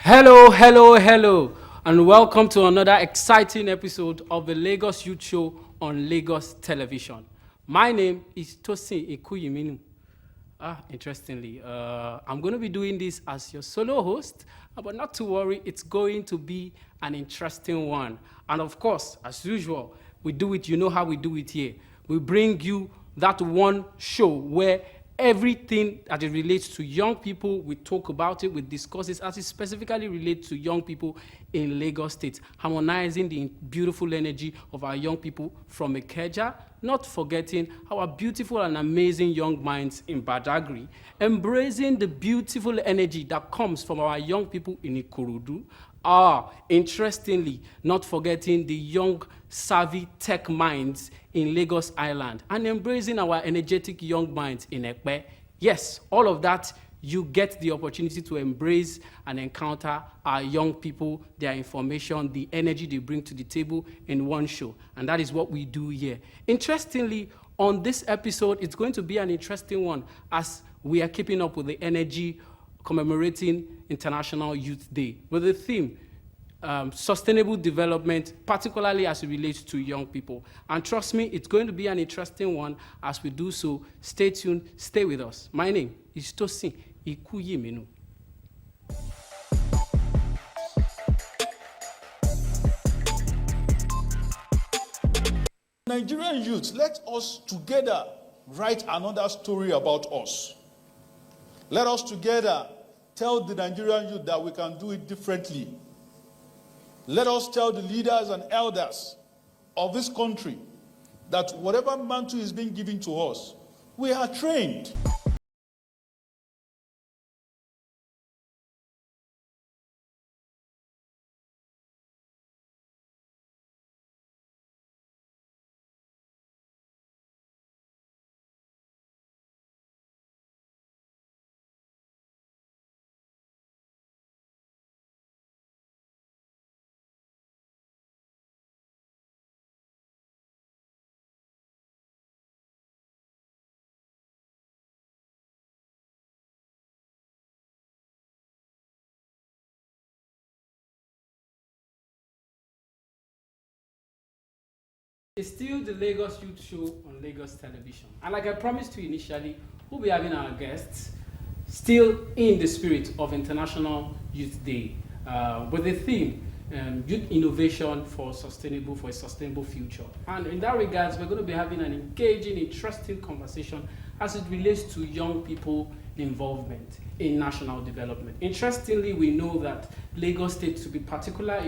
Hello, hello, hello, and welcome to another exciting episode of the Lagos Youth Show on Lagos Television. My name is Tosin Ikuyiminu. Interestingly, I'm going to be doing this as your solo host, but not to worry, it's going to be an interesting one. And of course, as usual, we do it, you know how we do it here. We bring you that one show where everything that it relates to young people, we talk about it, we discuss it as it specifically relates to young people in Lagos State, harmonizing the beautiful energy of our young people from Ikeja, not forgetting our beautiful and amazing young minds in Badagry, embracing the beautiful energy that comes from our young people in Ikorodu. Interestingly, not forgetting the young, savvy tech minds in Lagos Island and embracing our energetic young minds in Ekpe. Yes, all of that, you get the opportunity to embrace and encounter our young people, their information, the energy they bring to the table in one show. And that is what we do here. Interestingly, on this episode, it's going to be an interesting one as we are keeping up with the energy commemorating International Youth Day with the theme sustainable development, particularly as it relates to young people. And trust me, it's going to be an interesting one as we do so. Stay tuned, stay with us. My name is Tosin Ikuyiminu. Nigerian youth, let us together write another story about us. Let us together tell the Nigerian youth that we can do it differently. Let us tell the leaders and elders of this country that whatever mantle is being given to us, we are trained. It's still the Lagos Youth Show on Lagos Television. And like I promised you initially, we'll be having our guests still in the spirit of International Youth Day with the theme Youth Innovation for a Sustainable Future. And in that regards, we're going to be having an engaging, interesting conversation as it relates to young people involvement in national development. Interestingly, we know that Lagos State, to be particular,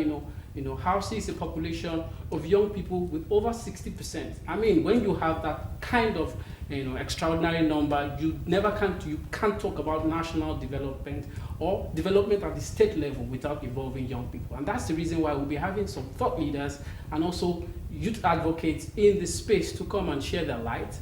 houses a population of young people with over 60%. I mean, when you have that kind of extraordinary number, you can't talk about national development or development at the state level without involving young people. And that's the reason why we'll be having some thought leaders and also youth advocates in the space to come and share their light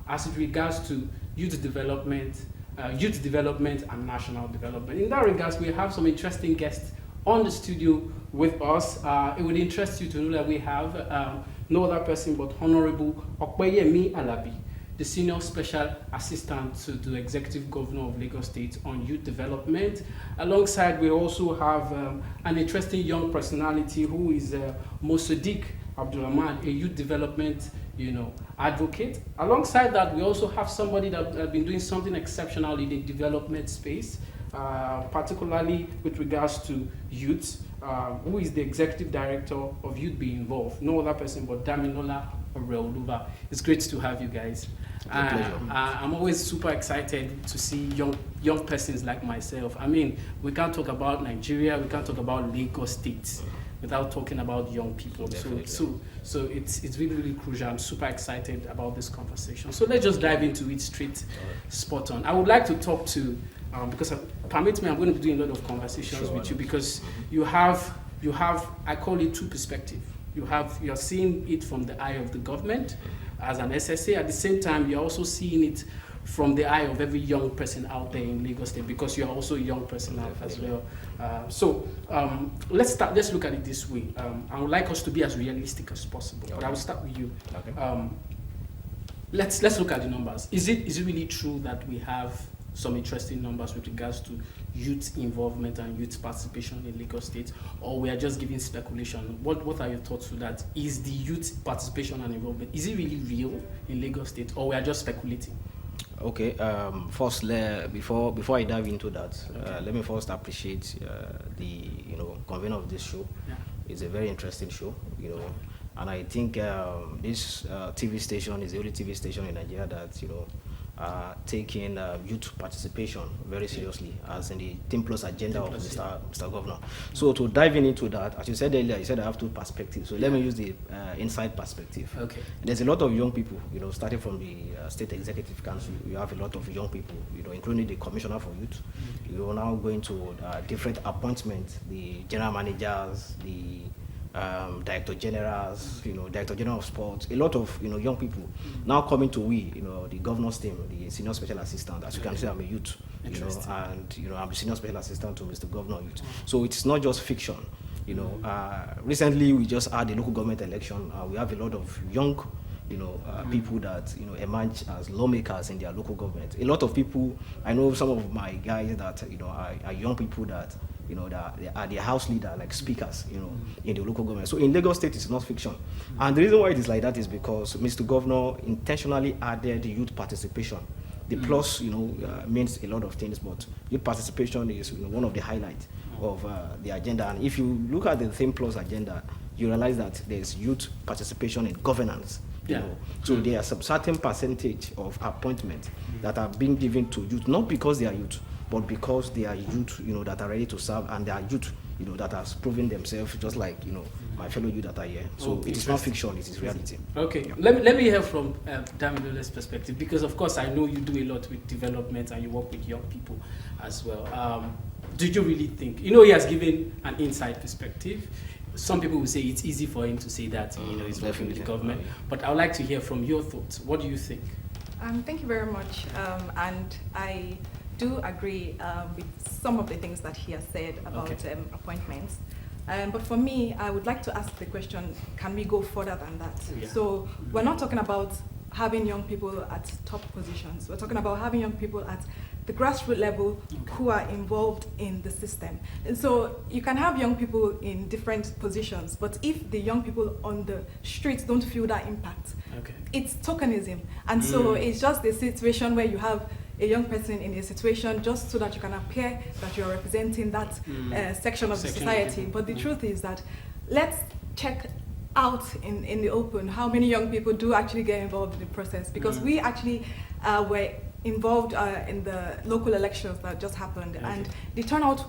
as it regards to youth development and national development. In that regards, we have some interesting guests on the studio with us. It would interest you to know that we have no other person but Honorable Okpeyemi Alabi, the Senior Special Assistant to the Executive Governor of Lagos State on Youth Development. Alongside, we also have an interesting young personality who is Mosadik Abdulrahman, a youth development advocate. Alongside that, we also have somebody that has been doing something exceptional in the development space, particularly with regards to youth, who is the Executive Director of Youth Be Involved. No other person but Damilola Oreoluwa. It's great to have you guys. I'm always super excited to see young persons like myself. I mean, we can't talk about Nigeria, we can't talk about Lagos State without talking about young people. So it's really, really crucial. I'm super excited about this conversation. So let's just dive into it straight, spot on. I would like to talk to, because permit me, I'm going to be doing a lot of conversations with you because you have, I call it two perspectives. You're seeing it from the eye of the government as an SSA. At the same time, you're also seeing it from the eye of every young person out there in Lagos State because you're also a young person as well. Let's look at it this way. I would like us to be as realistic as possible, but I will start with you. Okay. Let's look at the numbers. Is it really true that we have some interesting numbers with regards to youth involvement and youth participation in Lagos State, or we are just giving speculation? What are your thoughts to that? Is the youth participation and involvement, is it really real in Lagos State, or we are just speculating? Okay. First, before I dive into that, let me first appreciate the convener of this show. Yeah. It's a very interesting show, and I think this TV station is the only TV station in Nigeria that taking youth participation very seriously, as in the Team Plus agenda of Mr. Governor. So to dive into that, as you said earlier, you said I have two perspectives. So let me use the inside perspective. Okay. There's a lot of young people, starting from the State Executive Council. You have a lot of young people, including the Commissioner for Youth. You're now going to different appointments, the general managers, the director generals, director general of sports, a lot of young people now coming to the governor's team, the senior special assistant. As you can see, I'm a youth, and I'm the senior special assistant to Mr. Governor Youth. So it's not just fiction. Recently we just had the local government election. We have a lot of young people that emerge as lawmakers in their local government. A lot of people, I know some of my guys that are young people that that they are the house leader, like speakers, in the local government. So in Lagos State, it's not fiction. And the reason why it is like that is because Mr. Governor intentionally added youth participation. The plus, means a lot of things, but youth participation is one of the highlights of the agenda. And if you look at the Team Plus agenda, you realize that there's youth participation in governance. So there are some certain percentage of appointments that are being given to youth, not because they are youth, but because they are youth, that are ready to serve, and they are youth, that has proven themselves, just like, my fellow youth that are here. So it is not fiction, it is reality. Okay, yeah. Let me hear from Damilole's perspective, because of course I know you do a lot with development and you work with young people as well. Did you really think, he has given an inside perspective. Some people will say it's easy for him to say that, he's working with the government, but I would like to hear from your thoughts. What do you think? Thank you very much, and I do agree with some of the things that he has said about appointments. But for me, I would like to ask the question, can we go further than that? Yeah. So we're not talking about having young people at top positions. We're talking about having young people at the grassroots level who are involved in the system. And so you can have young people in different positions, but if the young people on the streets don't feel that impact, it's tokenism. And so it's just a situation where you have a young person in a situation just so that you can appear that you are representing that section of the society. But the truth is that let's check out in the open how many young people do actually get involved in the process, because we actually were involved in the local elections that just happened, and the turnout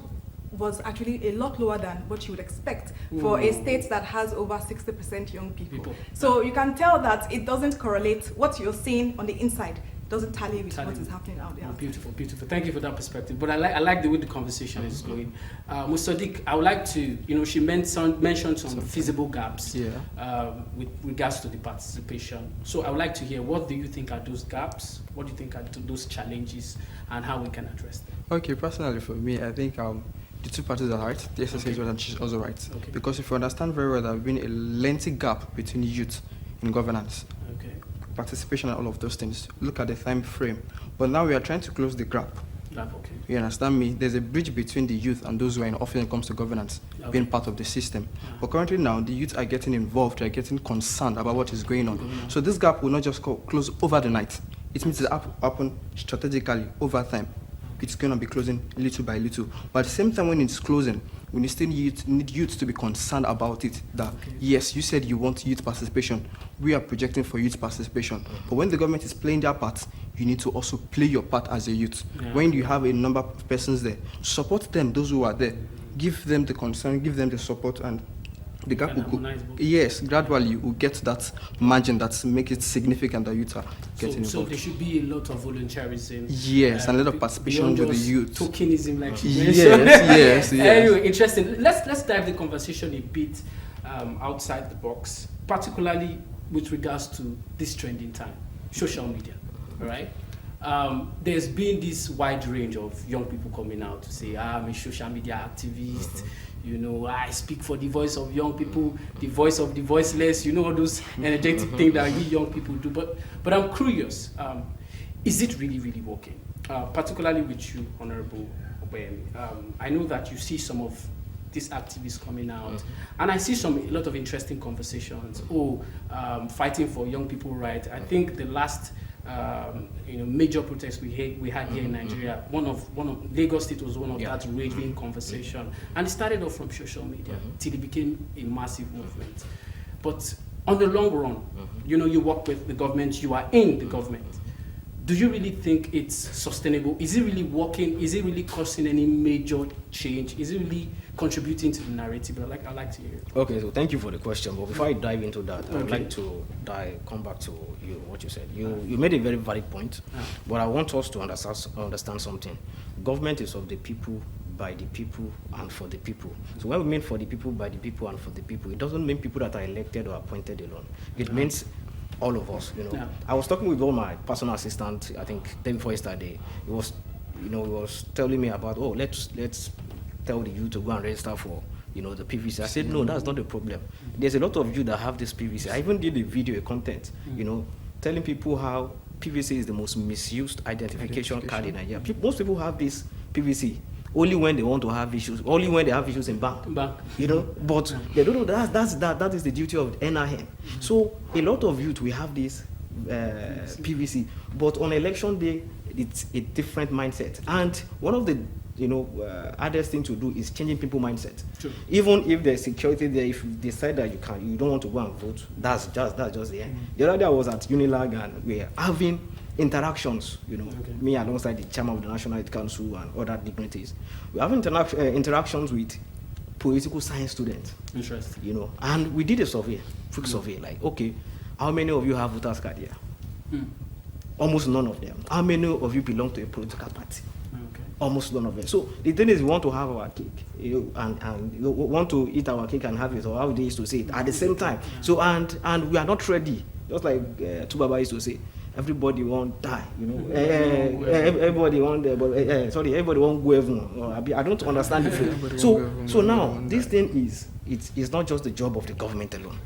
was actually a lot lower than what you would expect for a state that has over 60% young people. So you can tell that it doesn't correlate. What you're seeing on the inside doesn't tally with what is happening out there. Beautiful, beautiful. Thank you for that perspective. But I like the way the conversation is going. Musadik, I would like to, she mentioned some feasible gaps with regards to the participation. So I would like to hear, what do you think are those gaps? What do you think are those challenges, and how we can address them? Okay, personally for me, I think the two parties are right. The SSA is also right. Because if you understand very well, there has been a lengthy gap between youth in governance, participation, and all of those things. Look at the time frame. But now we are trying to close the gap. You understand me? There's a bridge between the youth and those who are in office when it comes to governance, being part of the system. But currently now, the youth are getting involved, they are getting concerned about what is going on. So this gap will not just close over the night. It means it happen strategically over time. It's going to be closing little by little. But at the same time, when it's closing, we still need youth to be concerned about it. That yes, you said you want youth participation. We are projecting for youth participation. But when the government is playing their part, you need to also play your part as a youth. When you have a number of persons there, support them, those who are there. Give them the concern, give them the support, and the gap will go. Yes, gradually we'll get that margin that makes it significant that youth are getting involved. So there should be a lot of volunteerism. Yes, and a lot of participation with the youth. Tokenism, like you mentioned. Yes. Anyway, interesting. Let's dive the conversation a bit outside the box, particularly with regards to this trending time, social media. All right. There's been this wide range of young people coming out to say, I'm a social media activist. I speak for the voice of young people, the voice of the voiceless, all those energetic things that we young people do. But I'm curious, is it really, really working? particularly with you, Honorable Obeyemi. I know that you see some of these activists coming out, and I see a lot of interesting conversations. Fighting for young people rights. I think the last major protest we had here in Nigeria, one of Lagos State was one of that raging conversation, and it started off from social media till it became a massive movement. But on the long run, you work with the government, you are in the government. Do you really think it's sustainable? Is it really working? Is it really causing any major change? Is it really contributing to the narrative? I'd like to hear it. Okay, so thank you for the question. But before I dive into that, I would like to come back to what you said. You made a very valid point, but I want us to understand something. Government is of the people, by the people, and for the people. So when we mean for the people, by the people, and for the people, it doesn't mean people that are elected or appointed alone. It means all of us, I was talking with all my personal assistant, I think day before yesterday. He was telling me about, let's tell the youth to go and register for, the PVC. I said, no, that's not the problem. There's a lot of you that have this PVC. I even did a video, a content, telling people how PVC is the most misused identification card in Nigeria. Most people have this PVC only when they want to have issues, only when they have issues in bank. But they don't know that is the duty of NIN. So a lot of youth, we have this PVC, but on election day, it's a different mindset. And one of the hardest thing to do is changing people's mindset. True. Even if there's security there, if you decide that you don't want to go and vote, that's just the end. The other day I was at Unilag and we were having interactions, me alongside the chairman of the National Youth Council and other dignitaries. We're having interactions with political science students. Interesting. And we did a survey, quick survey, like, okay, how many of you have voters card here? Almost none of them. How many of you belong to a political party? Almost none of them. So the thing is, we want to have our cake, and we want to eat our cake and have it, or how they used to say it, at the same time. So and we are not ready. Just like Tubaba used to say, everybody won't die. Everybody won't. Everybody won't go heaven. I don't understand the phrase. So now this thing it's not just the job of the government alone.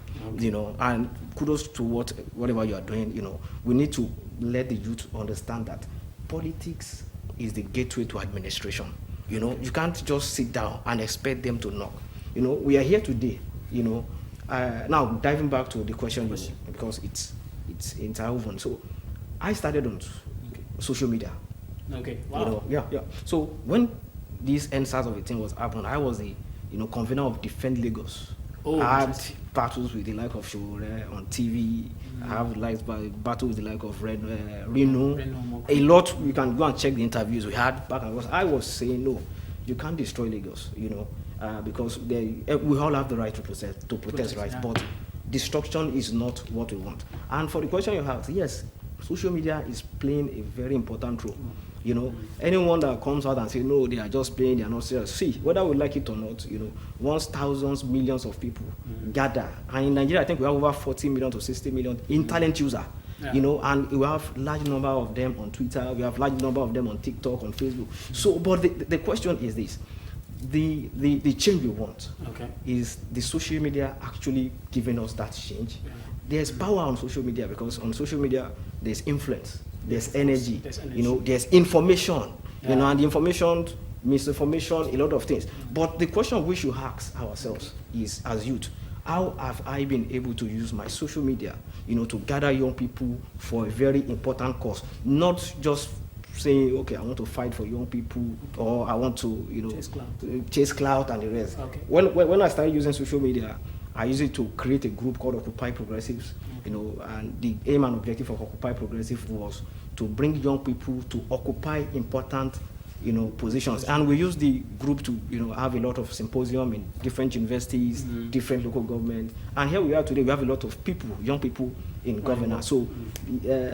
And kudos to whatever you are doing. We need to let the youth understand that politics is the gateway to administration. You can't just sit down and expect them to knock. We are here today. Now diving back to the question, because it's interwoven. So I started on social media. Okay. Wow. So when this NSAS of the thing was happening, I was the convener of Defend Lagos. I had battles with the like of Showore on TV. I have battles with the like of Reno. A lot. You can go and check the interviews we had back and forth. I was saying, no, you can't destroy Lagos, because we all have the right to protest, right? But destruction is not what we want. And for the question you have, yes, social media is playing a very important role. Anyone that comes out and says, no, they are just playing, they are not serious. See, whether we like it or not, once thousands, millions of people gather, and in Nigeria, I think we have over 40 million to 60 million internet users, and we have large number of them on Twitter, we have large number of them on TikTok, on Facebook. So, but the question is this, the change we want is the social media actually giving us that change? There's power on social media, because on social media, there's influence. There's energy, there's information, and the information, misinformation, a lot of things. But the question we should ask ourselves is, as youth, how have I been able to use my social media, to gather young people for a very important cause? Not just saying, okay, I want to fight for young people, or I want to, chase clout and the rest. Okay. When I started using social media, I used it to create a group called Occupy Progressives, and the aim and objective of Occupy Progressive was to bring young people to occupy important, positions. And we use the group to, have a lot of symposium in different universities, different local government. And here we are today, we have a lot of people, young people in governance. So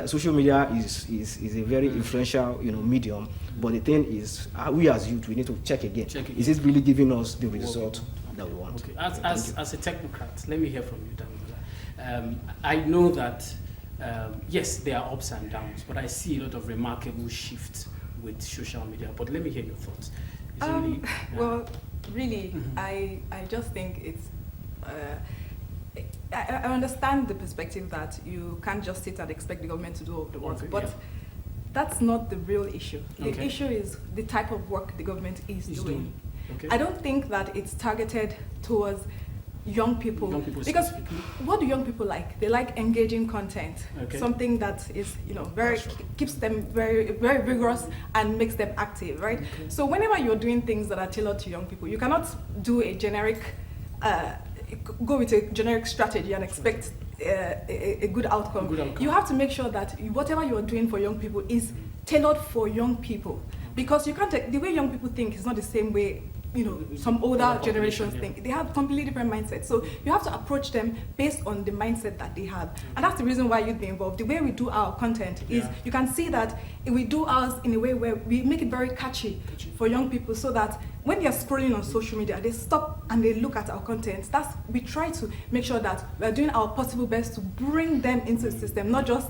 social media is a very influential, medium. But the thing is, we as youth, we need to check again. Is it really giving us the result that we want? Okay. As a technocrat, let me hear from you, Damilola. I know that, yes, there are ups and downs, but I see a lot of remarkable shifts with social media. But let me hear your thoughts. Well, really, I just think it's... I understand the perspective that you can't just sit and expect the government to do all the work, but that's not the real issue. The Okay. issue is the type of work the government is doing. Okay. I don't think that it's targeted towards young people. Young people Because specifically. what do young people like? They like engaging content, Okay. something that is, very keeps them very, very vigorous and makes them active, right? Okay. So whenever you're doing things that are tailored to young people, you cannot do a generic, go with a generic strategy and expect a good outcome. Good outcome. You have to make sure that whatever you are doing for young people is tailored for young people, because you can't the way young people think is not the same way some older Other generations population, yeah. think. They have completely different mindsets. So you have to approach them based on the mindset that they have. And that's the reason why you'd be involved. The way we do our content is, Yeah. you can see that we do ours in a way where we make it very catchy for young people, so that when they're scrolling on social media, they stop and they look at our content. We try to make sure that we're doing our possible best to bring them into the system, not just,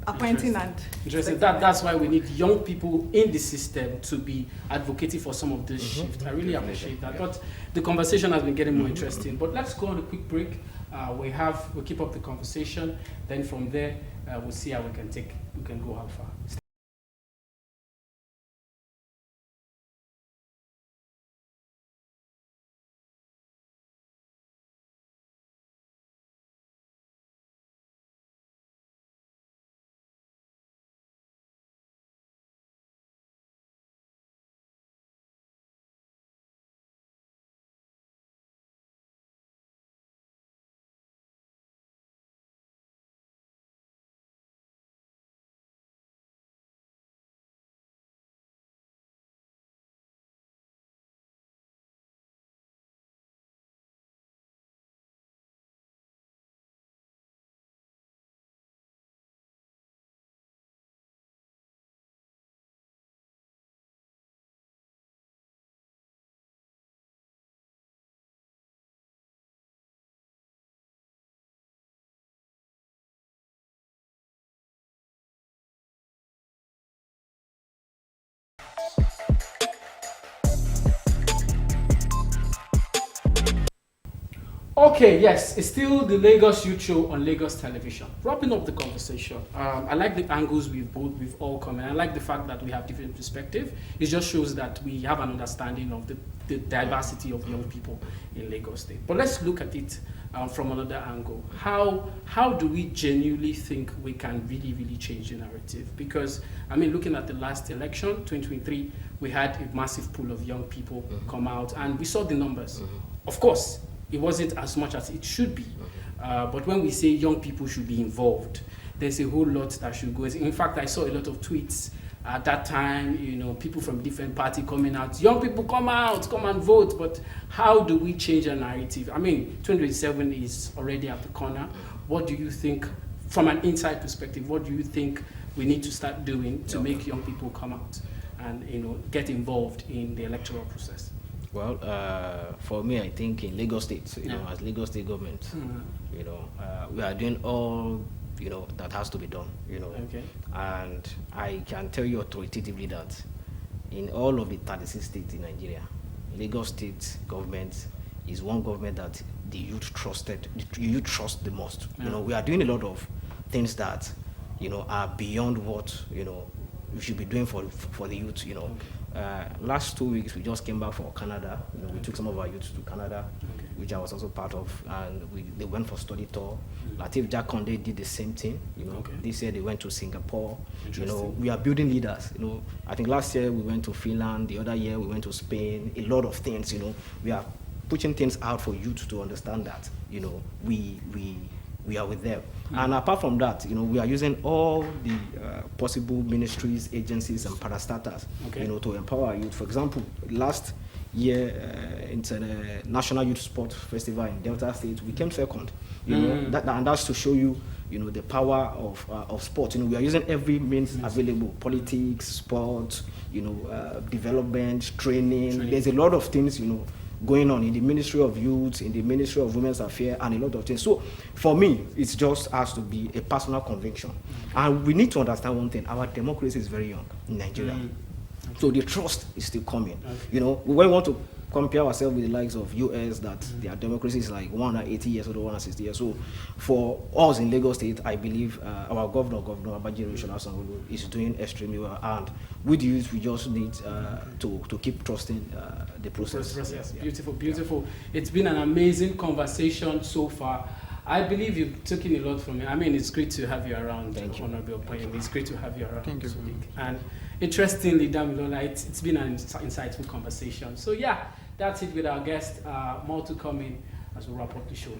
appointing and... Interesting. That's why we need young people in the system to be advocating for some of this shift. I really appreciate that. But the conversation has been getting more interesting. But let's go on a quick break. We'll keep up the conversation. Then from there, we'll see how we can go how far. Okay, yes, it's still the Lagos Youth Show on Lagos Television. Wrapping up the conversation, I like the angles we've all come in. I like the fact that we have different perspectives. It just shows that we have an understanding of the diversity of young people in Lagos State. But let's look at it from another angle. How do we genuinely think we can really, really change the narrative? Because, looking at the last election, 2023, we had a massive pool of young people come out, and we saw the numbers. Of course, it wasn't as much as it should be. But when we say young people should be involved, there's a whole lot that should go. In fact, I saw a lot of tweets at that time, people from different parties coming out. Young people, come out, come and vote. But how do we change the narrative? 2027 is already at the corner. What do you think, from an inside perspective, what do you think we need to start doing to make young people come out and get involved in the electoral process? Well, for me, I think in Lagos State, as Lagos State government, we are doing all, that has to be done, Okay. And I can tell you authoritatively that in all of the 36 states in Nigeria, Lagos State government is one government that the youth trust the most. Yeah. We are doing a lot of things that, are beyond what, we should be doing for the youth, Okay. Last 2 weeks, we just came back from Canada. We took some of our youth to Canada, which I was also part of, and they went for study tour. Lateef Jakonde did the same thing. Okay. This year they went to Singapore. Interesting. We are building leaders. I think last year we went to Finland. The other year we went to Spain. A lot of things. We are pushing things out for youth to understand that. We are with them. And apart from that, we are using all the possible ministries, agencies, and parastatals, to empower youth. For example, last year, into the National Youth Sport Festival in Delta State, we came second. And that's to show you, the power of sport. We are using every means available: politics, sport, development, training. There's a lot of things, going on in the Ministry of Youth, in the Ministry of Women's Affairs, and a lot of things. So for me, it just has to be a personal conviction. And we need to understand one thing: our democracy is very young in Nigeria. So the trust is still coming. When we want to compare ourselves with the likes of US, that their democracy is like 180 years old or 160 years. So for us in Lagos State, I believe our Governor Babajide Sanwo-Olu, is doing extremely well. And with the youth, we just need to keep trusting the process. Yeah. Beautiful, beautiful. It's been an amazing conversation so far. I believe you've taken a lot from it. I mean, it's great to have you around, Honorable Opeyemi. It's great to have you around. Thank you. And interestingly, Damilola, it's been an insightful conversation. So yeah, that's it with our guest. More to come in as we wrap up the show.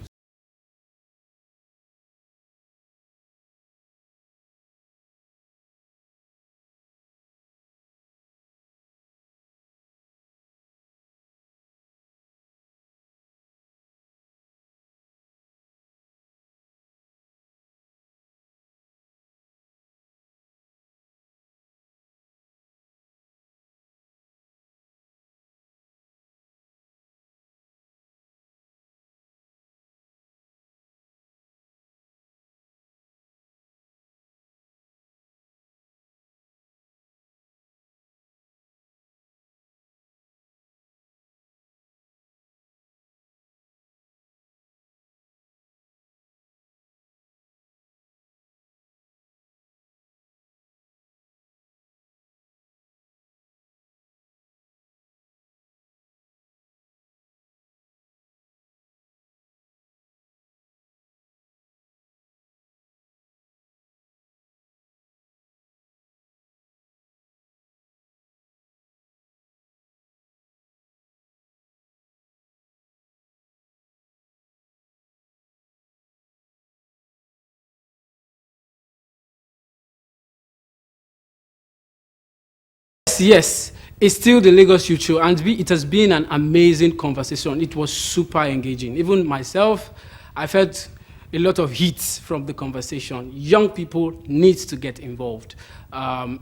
Yes, it's still the Lagos Youth Show, and it has been an amazing conversation. It was super engaging. Even myself, I felt a lot of heat from the conversation. Young people need to get involved.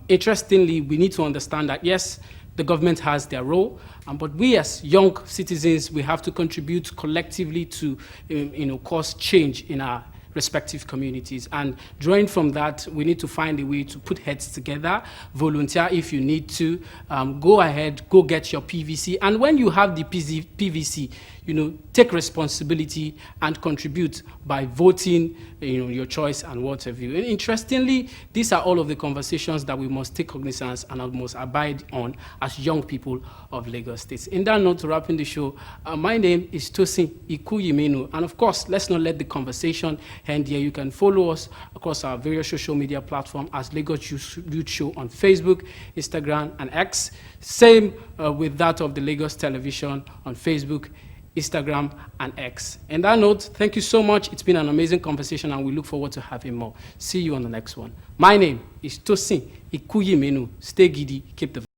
Interestingly, we need to understand that, yes, the government has their role, but we as young citizens, we have to contribute collectively to cause change in our respective communities. And drawing from that, we need to find a way to put heads together, volunteer if you need to, go ahead, go get your PVC. And when you have the PVC, take responsibility and contribute by voting, your choice and what have you. And interestingly, these are all of the conversations that we must take cognizance and must abide on as young people of Lagos State. In that note, wrapping the show, my name is Tosin Ikuyimenu. And of course, let's not let the conversation end here. You can follow us across our various social media platforms as Lagos Youth Show on Facebook, Instagram, and X. Same with that of the Lagos Television on Facebook, Instagram, and X. In that note, thank you so much. It's been an amazing conversation, and we look forward to having more. See you on the next one. My name is Tosin Ikuyimenu. Stay giddy, keep the